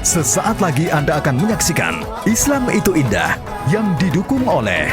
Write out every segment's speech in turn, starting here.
Sesaat lagi Anda akan menyaksikan Islam itu Indah yang didukung oleh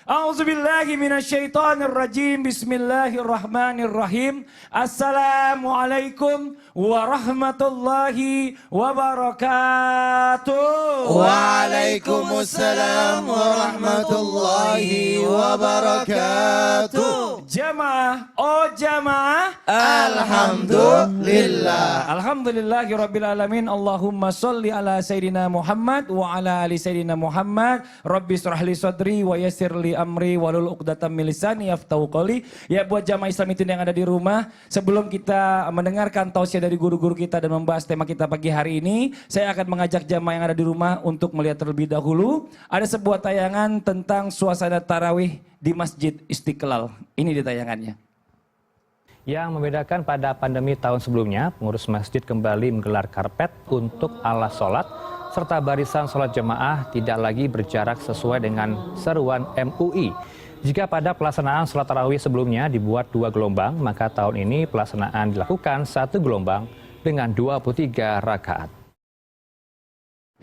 A'udzubillahi minasyaitonirrajim. Bismillahirrahmanirrahim. Assalamualaikum warahmatullahi wabarakatuh. Waalaikumsalam warahmatullahi wabarakatuh. Jamaah, oh jamaah, Alhamdulillah. alhamdulillahi rabbil alamin. Allahumma sholli ala sayyidina Muhammad wa ala ali sayyidina Muhammad. Rabbi shrah li sadri wa yassir li amri walul 'uqdatam min lisani yafqahu qawli. Ya, buat jamaah Islam itu yang ada di rumah, sebelum kita mendengarkan tausiah dari guru-guru kita dan membahas tema kita pagi hari ini, saya akan mengajak jamaah yang ada di rumah untuk melihat terlebih dahulu ada sebuah tayangan tentang suasana tarawih di Masjid Istiqlal. Ini di tayangannya. Yang membedakan pada pandemi tahun sebelumnya, pengurus masjid kembali menggelar karpet untuk alas sholat, serta barisan sholat jemaah tidak lagi berjarak sesuai dengan seruan MUI. Jika pada pelaksanaan sholat tarawih sebelumnya dibuat 2 gelombang, maka tahun ini pelaksanaan dilakukan 1 gelombang dengan 23 rakaat.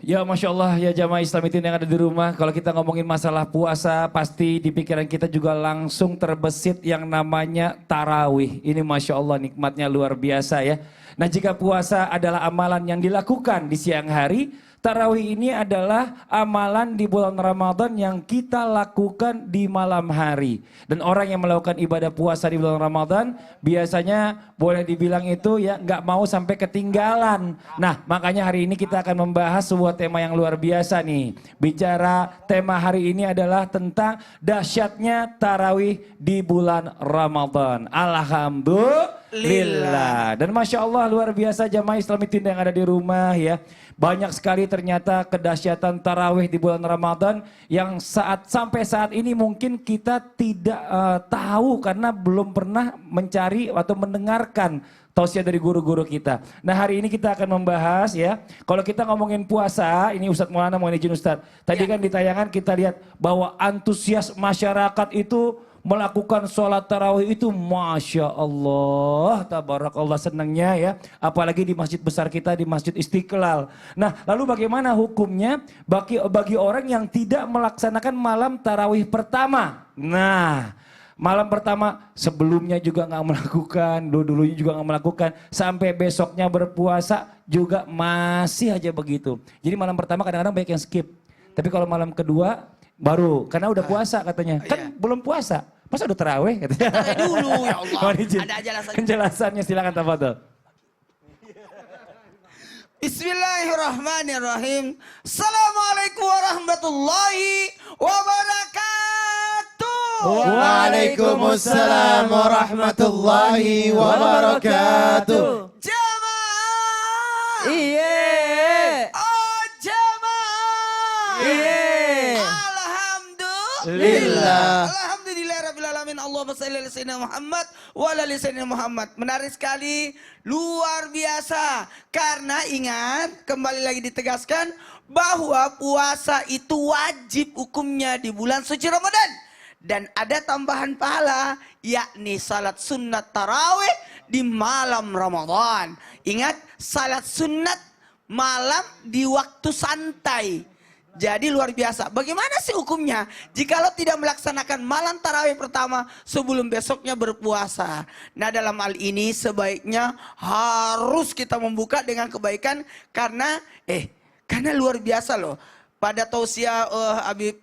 Ya Masya Allah, ya jamaah Islam itu yang ada di rumah. Kalau kita ngomongin masalah puasa, pasti di pikiran kita juga langsung terbesit yang namanya tarawih. Ini Masya Allah nikmatnya luar biasa ya. Nah, jika puasa adalah amalan yang dilakukan di siang hari, tarawih ini adalah amalan di bulan Ramadan yang kita lakukan di malam hari. Dan orang yang melakukan ibadah puasa di bulan Ramadan biasanya boleh dibilang itu ya nggak mau sampai ketinggalan. Nah, makanya hari ini kita akan membahas sebuah tema yang luar biasa nih. Bicara tema hari ini adalah tentang dahsyatnya tarawih di bulan Ramadan. Alhamdulillah. Dan Masya Allah luar biasa jamaah Islam itu yang ada di rumah ya. Banyak sekali ternyata kedahsyatan tarawih di bulan Ramadan yang sampai saat ini mungkin kita tidak tahu karena belum pernah mencari atau mendengarkan tausiah dari guru-guru kita. Nah, hari ini kita akan membahas ya. Kalau kita ngomongin puasa, ini Ustadz Maulana mohon izin Ustadz. Tadi kan di tayangan kita lihat bahwa antusias masyarakat itu melakukan sholat tarawih itu Masya Allah, tabarakallah senangnya ya. Apalagi di masjid besar kita di Masjid Istiqlal. Nah, lalu bagaimana hukumnya bagi orang yang tidak melaksanakan malam tarawih pertama? Nah, malam pertama sebelumnya juga nggak melakukan, dulunya juga nggak melakukan, sampai besoknya berpuasa juga masih aja begitu. Jadi malam pertama kadang-kadang banyak yang skip. Tapi kalau malam kedua baru, karena udah puasa katanya. Kan belum puasa, masa udah tarawih katanya. Tarawih dulu ya Allah. Ada alasannya. Penjelasannya silakan tafadhol. Bismillahirrahmanirrahim. Assalamualaikum warahmatullahi wabarakatuh. Waalaikumsalam warahmatullahi wabarakatuh. Jamaah. Iya. Oh jamaah. Iya. Alhamdulillah. Alhamdulillahirrahmanirrahim. Allahumma shalli ala sayyidina Muhammad wa ala ali sayyidina Muhammad. Menarik sekali, luar biasa. Karena ingat, kembali lagi ditegaskan bahwa puasa itu wajib hukumnya di bulan suci Ramadan. Dan ada tambahan pahala, yakni salat sunnat tarawih di malam Ramadan. Ingat, salat sunnat malam di waktu santai. Jadi luar biasa. Bagaimana sih hukumnya jikalau tidak melaksanakan malam tarawih pertama sebelum besoknya berpuasa? Nah, dalam hal ini sebaiknya harus kita membuka dengan kebaikan karena luar biasa loh. Pada tausiah Habib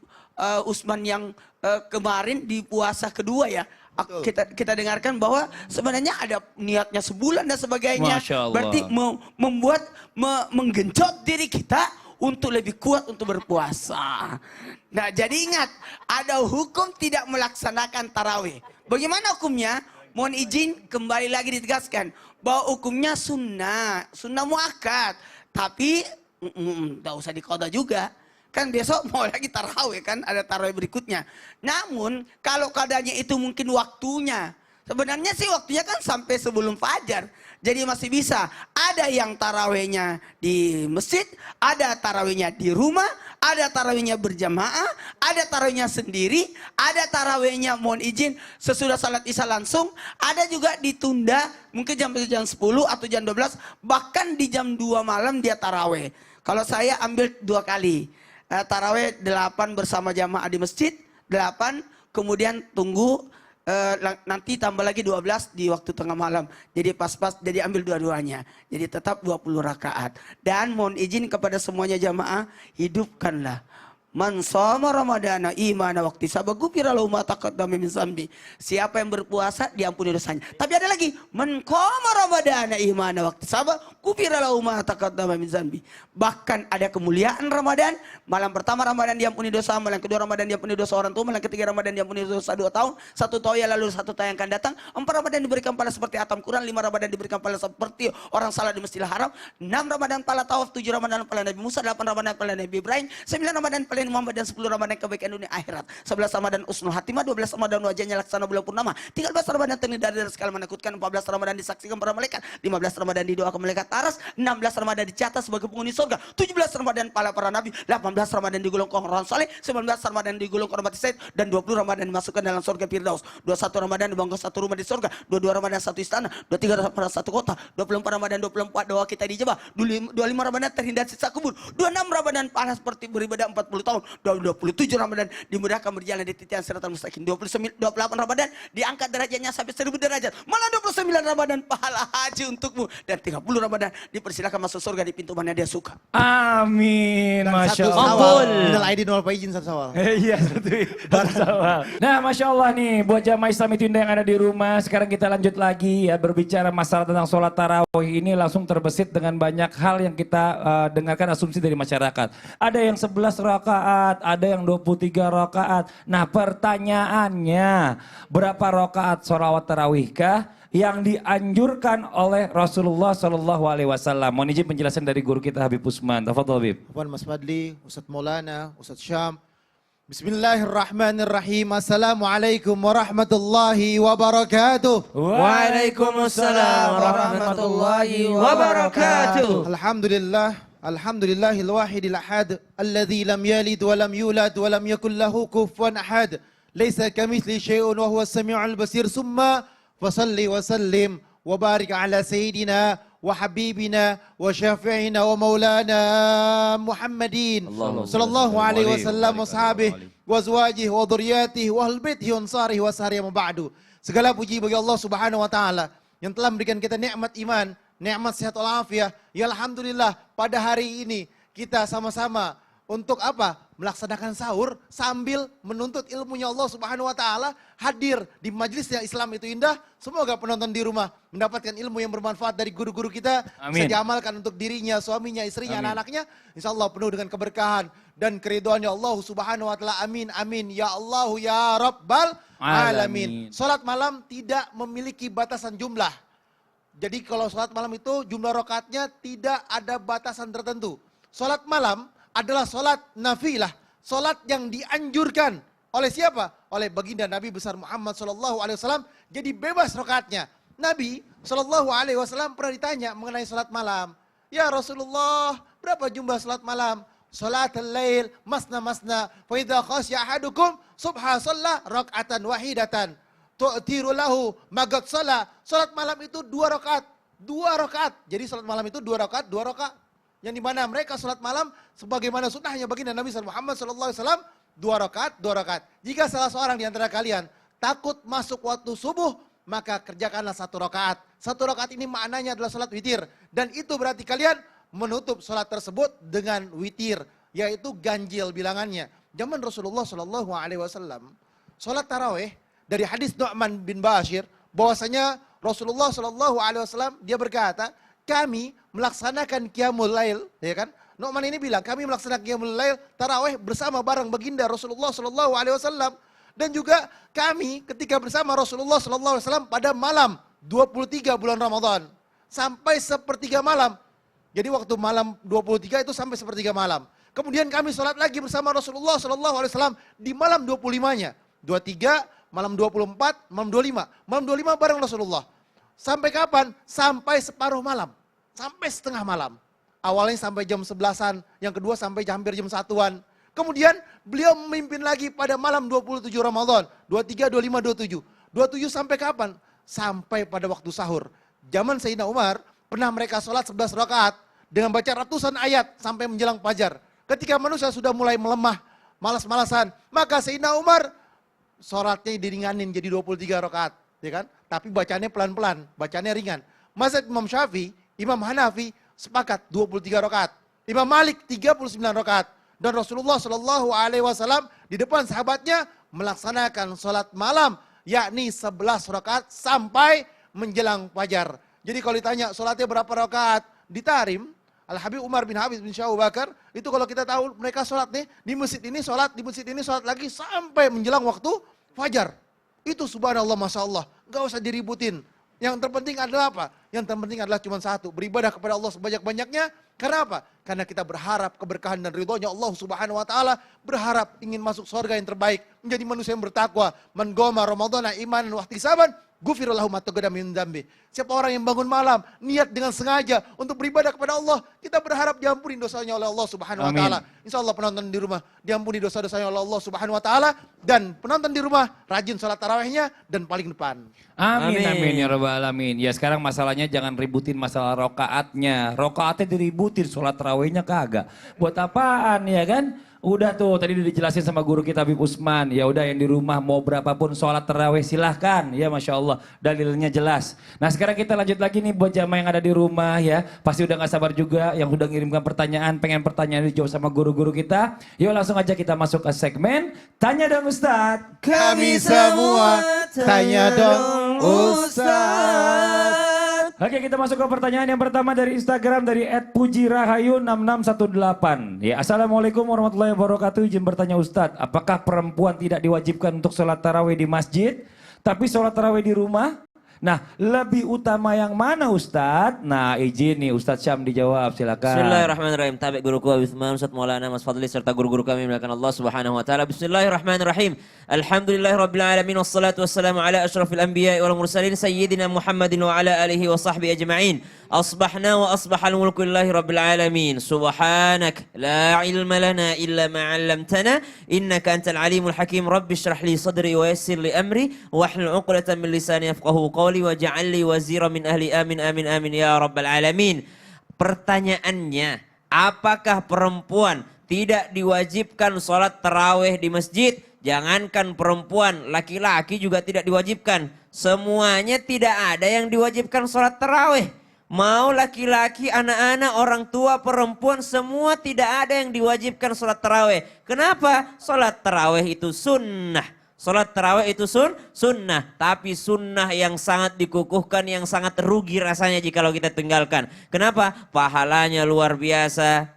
Usman yang kemarin di puasa kedua ya, kita dengarkan bahwa sebenarnya ada niatnya sebulan dan sebagainya. Berarti menggenjot diri kita untuk lebih kuat untuk berpuasa. Nah, jadi ingat, ada hukum tidak melaksanakan tarawih. Bagaimana hukumnya? Mohon izin kembali lagi ditegaskan bahwa hukumnya sunnah muakkad. Tapi tidak usah diqadha juga. Kan besok mau lagi tarawih kan, ada tarawih berikutnya. Namun kalau keadaannya itu mungkin waktunya. Sebenarnya sih waktunya kan sampai sebelum fajar. Jadi masih bisa. Ada yang tarawehnya di masjid, ada tarawehnya di rumah, ada tarawehnya berjamaah, ada tarawehnya sendiri, ada tarawehnya mohon izin sesudah salat isya langsung, ada juga ditunda mungkin jam 10 atau jam 12, bahkan di jam 2 malam dia taraweh. Kalau saya ambil 2 kali. Taraweh 8 bersama jamaah di masjid, 8 kemudian tunggu nanti tambah lagi 12 di waktu tengah malam. Jadi pas-pas, jadi ambil dua-duanya. Jadi tetap 20 rakaat. Dan mohon izin kepada semuanya jamaah, hidupkanlah man shoma ramadana imana waqti sabah gufira lahu ma taqaddama min zambi. Siapa yang berpuasa diampuni dosanya. Tapi ada lagi, man qama ramadana imana waqti sabah gufira lahu ma taqaddama min zambi. Bahkan ada kemuliaan Ramadan, malam pertama Ramadan diampuni dosa, malam kedua Ramadan diampuni dosa orang tua, malam ketiga Ramadan diampuni dosa 2 tahun, 1 tahun ya lalu 1 tahun yang akan datang, 4 Ramadan diberikan pahala seperti atam Quran, 5 Ramadan diberikan pahala seperti orang salat di Masjidil Haram, 6 Ramadan pahala tawaf, 7 Ramadan pahala Nabi Musa, 8 Ramadan pahala Nabi Ibrahim, 9 Ramadan pahala Muhammad, dan 10 Ramadan kebaikan dunia akhirat, 11 Ramadan usnul hatimah, 12 Ramadan wajahnya laksana bulan purnama, 13 Ramadan terhindar dari segala menakutkan, 14 Ramadan disaksikan para malaikat, 15 Ramadan didoakan malaikat aras, 16 Ramadan dicatat sebagai penghuni surga, 17 Ramadan pahala para nabi, 18 Ramadan digolongkan orang saleh, 19 Ramadan digolongkan umat Said, dan 20 Ramadan dimasukkan dalam surga Firdaus, 21 Ramadan dibangun 1 rumah di surga, 22 Ramadan 1 istana, 23 Ramadan 1 kota, 24 Ramadan 24 doa kita dijebak, 25 Ramadan terhindar siksa kubur, 26 Ramadan pahala seperti beribadah 40 tahun, 27 Ramadan dimudahkan berjalan di titian siratal mustaqim, 28 Ramadan diangkat derajatnya sampai 1000 derajat, malah 29 Ramadan pahala haji untukmu, dan 30 Ramadan dipersilakan masuk surga di pintu mana dia suka. Amin, Masya Satu Allah. Sawal. Minal aidin wal faizin satu Sawal. Iya, satu Sawal. Nah, Masya Allah nih, buat jamaah Islam itu Indah yang ada di rumah, sekarang kita lanjut lagi ya, berbicara masalah tentang sholat tarawih ini langsung terbesit dengan banyak hal yang kita dengarkan asumsi dari masyarakat. Ada yang 11 rakaat, ada yang 23 rakaat. Nah, pertanyaannya, berapa rakaat sholawat tarawihkah yang dianjurkan oleh Rasulullah Shallallahu Alaihi Wasallam? Mohon izin penjelasan dari guru kita Habib Usman. Tafadhol Habib. Puan Mas Fadli, Ustadz Maulana, Ustadz Syam. Bismillahirrahmanirrahim. Assalamualaikum warahmatullahi wabarakatuh. Waalaikumsalam warahmatullahi wabarakatuh. Alhamdulillah, alhamdulillahil wahidil ahad, alladzi lam yalid wa lam yulad wa lam yakul lahu kufuwan ahad. Laisa kamitsli syai'un wa huwas samiul basir. Summa fasalli wa sallim wa barik ala sayyidina wa habibina wa syafi'ina wa maulana Muhammadin sallallahu alaihi wasallam wa sahbihi wa azwajihi wa dhurriyyatihi wa ahlil baitihi wa ansarihi wa sahrihi wa ba'du. Segala puji bagi Allah Subhanahu wa taala yang telah memberikan kita nikmat iman, nikmat sehat walafiat. Ya alhamdulillah, pada hari ini kita sama-sama untuk apa? Melaksanakan sahur sambil menuntut ilmunya Allah Subhanahu wa taala, hadir di majelis yang Islam itu indah. Semoga penonton di rumah mendapatkan ilmu yang bermanfaat dari guru-guru kita. Amin. Bisa diamalkan untuk dirinya, suaminya, istrinya, anak-anaknya. Insyaallah penuh dengan keberkahan dan keridhaannya Allah Subhanahu wa taala. Amin amin ya Allah ya Rabbal alamin. Salat malam tidak memiliki batasan jumlah. Jadi kalau salat malam itu jumlah rakaatnya tidak ada batasan tertentu. Salat malam adalah solat nafilah, solat yang dianjurkan oleh siapa? Oleh baginda Nabi besar Muhammad SAW. Jadi bebas rakaatnya. Nabi SAW pernah ditanya mengenai solat malam. Ya Rasulullah, berapa jumlah solat malam? Salatul lail masna masna. Fa idza khasya ahadukum subha shalla rak'atan wahidatan. Tu'tiru lahu magad shalla. Salat malam itu 2 rakaat. 2 rakaat. Jadi salat malam itu 2 rakaat, 2 rakaat. Yang dimana mereka sholat malam sebagaimana sunnahnya baginda Nabi Muhammad SAW, 2 rakaat, 2 rakaat. Jika salah seorang di antara kalian takut masuk waktu subuh, maka kerjakanlah 1 rakaat. 1 rakaat ini maknanya adalah sholat witir. Dan itu berarti kalian menutup sholat tersebut dengan witir, yaitu ganjil bilangannya. Zaman Rasulullah SAW, sholat taraweh dari hadis Nu'man bin Bashir, bahwasanya Rasulullah SAW dia berkata, kami melaksanakan qiyamul lail, ya kan? Nu'man ini bilang, kami melaksanakan qiyamul lail tarawih bersama bareng baginda Rasulullah SAW. Dan juga kami ketika bersama Rasulullah SAW pada malam 23 bulan Ramadan sampai sepertiga malam. Jadi waktu malam 23 itu sampai sepertiga malam. Kemudian kami sholat lagi bersama Rasulullah SAW di malam 25-nya. 23, malam 24, malam 25. Malam 25 bareng Rasulullah. Sampai kapan? Sampai separuh malam. Sampai setengah malam. Awalnya sampai jam 11-an, yang kedua sampai hampir jam 1-an. Kemudian beliau memimpin lagi pada malam 27 Ramadan. 23, 25, 27. 27 sampai kapan? Sampai pada waktu sahur. Zaman Sayyidina Umar, pernah mereka sholat 11 rakaat dengan baca ratusan ayat sampai menjelang fajar. Ketika manusia sudah mulai melemah, malas-malasan, maka Sayyidina Umar sholatnya diringanin jadi 23 rakaat. Ya kan? Tapi bacanya pelan-pelan, bacanya ringan. Mazhab Imam Syafi'i, Imam Hanafi sepakat 23 rakaat. Imam Malik 39 rakaat. Dan Rasulullah Shallallahu Alaihi Wasallam di depan sahabatnya melaksanakan sholat malam, yakni 11 rakaat sampai menjelang fajar. Jadi kalau ditanya sholatnya berapa rakaat di Tarim, Al-Habib Umar bin Habib bin Syekh Abu Bakar, itu kalau kita tahu mereka sholat nih, di masjid ini sholat, di masjid ini sholat lagi sampai menjelang waktu fajar. Itu subhanallah, masya Allah, nggak usah diributin. Yang terpenting adalah apa? Yang terpenting adalah cuma satu, beribadah kepada Allah sebanyak-banyaknya. Karena apa? Karena kita berharap keberkahan dan ridhonya Allah Subhanahu wa taala, berharap ingin masuk surga yang terbaik, menjadi manusia yang bertakwa. Man qama ramadhana imanan wa ihtisaban, ghufira lahu ma taqaddama min dzambi. Siapa orang yang bangun malam niat dengan sengaja untuk beribadah kepada Allah, kita berharap diampuni dosanya oleh Allah Subhanahu wa taala. Insyaallah penonton di rumah diampuni dosa-dosanya oleh Allah Subhanahu wa taala, dan penonton di rumah rajin salat tarawihnya dan paling depan. Amin, amin ya rabbal alamin. Ya sekarang masalahnya jangan ributin masalah rokaatnya. Rokaatnya diributin, sholat tarawihnya kagak. Buat apaan ya kan? Udah tuh tadi udah dijelasin sama guru kita Habib Usman. Ya udah yang di rumah mau berapapun sholat tarawih silahkan. Ya Masya Allah dalilnya jelas. Nah sekarang kita lanjut lagi nih buat jamaah yang ada di rumah ya. Pasti udah gak sabar juga yang udah ngirimkan pertanyaan. Pengen pertanyaan dijawab sama guru-guru kita. Yuk langsung aja kita masuk ke segmen Tanya Dong Ustadz. Kami semua tanya dong Ustaz. Oke kita masuk ke pertanyaan yang pertama dari Instagram dari @pujirahayu6618. Ya Assalamualaikum warahmatullahi wabarakatuh. Izin bertanya Ustadz, apakah perempuan tidak diwajibkan untuk sholat tarawih di masjid, tapi sholat tarawih di rumah? Nah lebih utama yang mana Ustadz? Nah izin nih Ustadz Syam dijawab silakan. Bismillahirrahmanirrahim. Tabi guruku Habib Utsman, Ustadz Maulana Mas Fadli serta guru-guru kami melakukan Allah Subhanahu wa taala. Bismillahirrahmanirrahim. Alhamdulillahirabbil alamin wassalatu wassalamu ala asyrafil anbiya'i wal mursalin sayyidina Muhammadin wa ala alihi wa sahbihi ajma'in. Asbahna wa asbahal mulku lillahi rabbil alamin. Subhanak la ilma lana illa ma 'allamtana innaka antal alimul hakim. Rabbi shrah li sadri wa yassir li amri wahlul 'uqdatam min lisani yafqahu qawli waj'al li wazira min ahli amin amin amin ya rabbal alamin. Pertanyaannya, apakah perempuan tidak diwajibkan sholat tarawih di masjid? Jangankan perempuan, laki-laki juga tidak diwajibkan. Semuanya tidak ada yang diwajibkan sholat tarawih. Mau laki-laki, anak-anak, orang tua, perempuan, semua tidak ada yang diwajibkan sholat tarawih. Kenapa? Sholat tarawih itu sunnah. Sholat tarawih itu sunnah. Tapi sunnah yang sangat dikukuhkan, yang sangat rugi rasanya jikalau kita tinggalkan. Kenapa? Pahalanya luar biasa.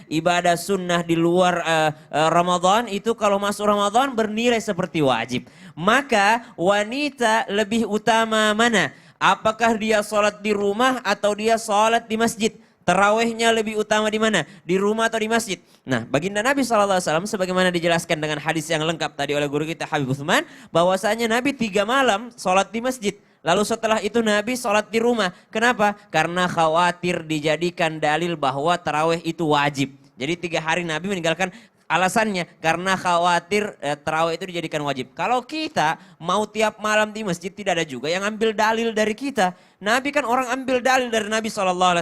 Ibadah sunnah di luar Ramadan itu kalau masuk Ramadan bernilai seperti wajib. Maka wanita lebih utama mana? Apakah dia sholat di rumah atau dia sholat di masjid? Tarawihnya lebih utama di mana? Di rumah atau di masjid? Nah, baginda Nabi SAW sebagaimana dijelaskan dengan hadis yang lengkap tadi oleh guru kita Habib Utsman, bahwasanya Nabi 3 malam sholat di masjid. Lalu setelah itu Nabi sholat di rumah. Kenapa? Karena khawatir dijadikan dalil bahwa tarawih itu wajib. Jadi 3 hari Nabi meninggalkan. Alasannya karena khawatir tarawih itu dijadikan wajib. Kalau kita mau tiap malam di masjid tidak ada juga yang ambil dalil dari kita. Nabi kan orang ambil dalil dari Nabi SAW.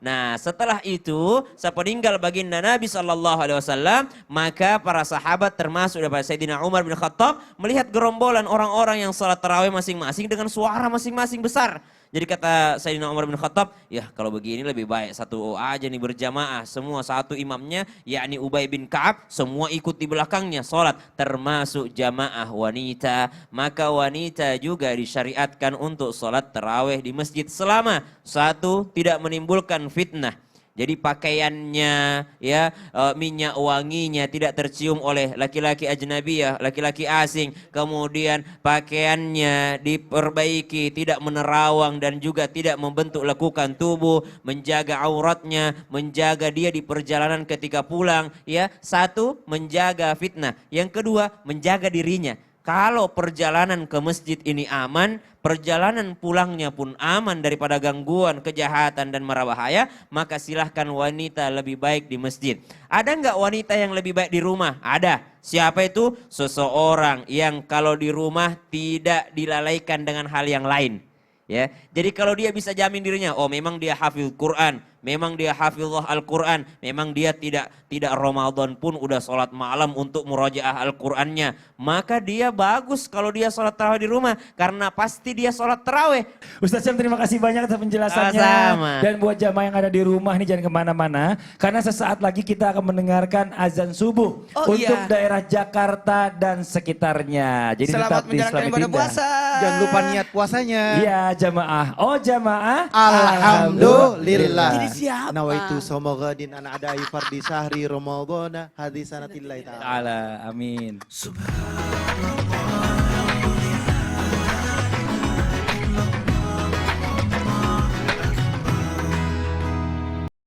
Nah setelah itu sepeninggal baginda Nabi SAW, maka para sahabat termasuk daripada Sayyidina Umar bin Khattab melihat gerombolan orang-orang yang sholat tarawih masing-masing dengan suara masing-masing besar. Jadi kata Sayyidina Umar bin Khattab, ya kalau begini lebih baik satu aja nih berjamaah. Semua satu imamnya, yakni Ubay bin Ka'ab, semua ikut di belakangnya sholat. Termasuk jamaah wanita. Maka wanita juga disyariatkan untuk sholat tarawih di masjid selama satu tidak menimbulkan fitnah. Jadi pakaiannya, ya minyak wanginya tidak tercium oleh laki-laki ajnabiyah, laki-laki asing. Kemudian pakaiannya diperbaiki, tidak menerawang dan juga tidak membentuk lekukan tubuh, menjaga auratnya, menjaga dia di perjalanan ketika pulang. Ya, satu menjaga fitnah, yang kedua menjaga dirinya. Kalau perjalanan ke masjid ini aman, perjalanan pulangnya pun aman daripada gangguan, kejahatan dan mara bahaya, maka silahkan wanita lebih baik di masjid. Ada nggak wanita yang lebih baik di rumah? Ada. Siapa itu? Seseorang yang kalau di rumah tidak dilalaikan dengan hal yang lain. Ya, jadi kalau dia bisa jamin dirinya, oh memang dia hafil Quran, memang dia hafizah Al-Quran, memang dia tidak Ramadan pun udah sholat malam untuk murajaah Al-Qurannya, maka dia bagus kalau dia sholat tarawih di rumah, karena pasti dia sholat tarawih. Ustaz Syam, terima kasih banyak atas penjelasannya. Sama. Dan buat jamaah yang ada di rumah nih jangan kemana-mana, karena sesaat lagi kita akan mendengarkan azan subuh Oh, untuk iya. daerah Jakarta dan sekitarnya. Jadi Selamat tetap di menjalankan Islamic ibadah Indah. puasa. Jangan lupa niat puasanya. Iya jamaah. Oh jamaah. Alhamdulillah. Jadi siapa? Nawaitu somogadin ana ada fardi sahri Ramadana hadis sanatillahi ta'ala. Ta'ala. Amin. Subhanallah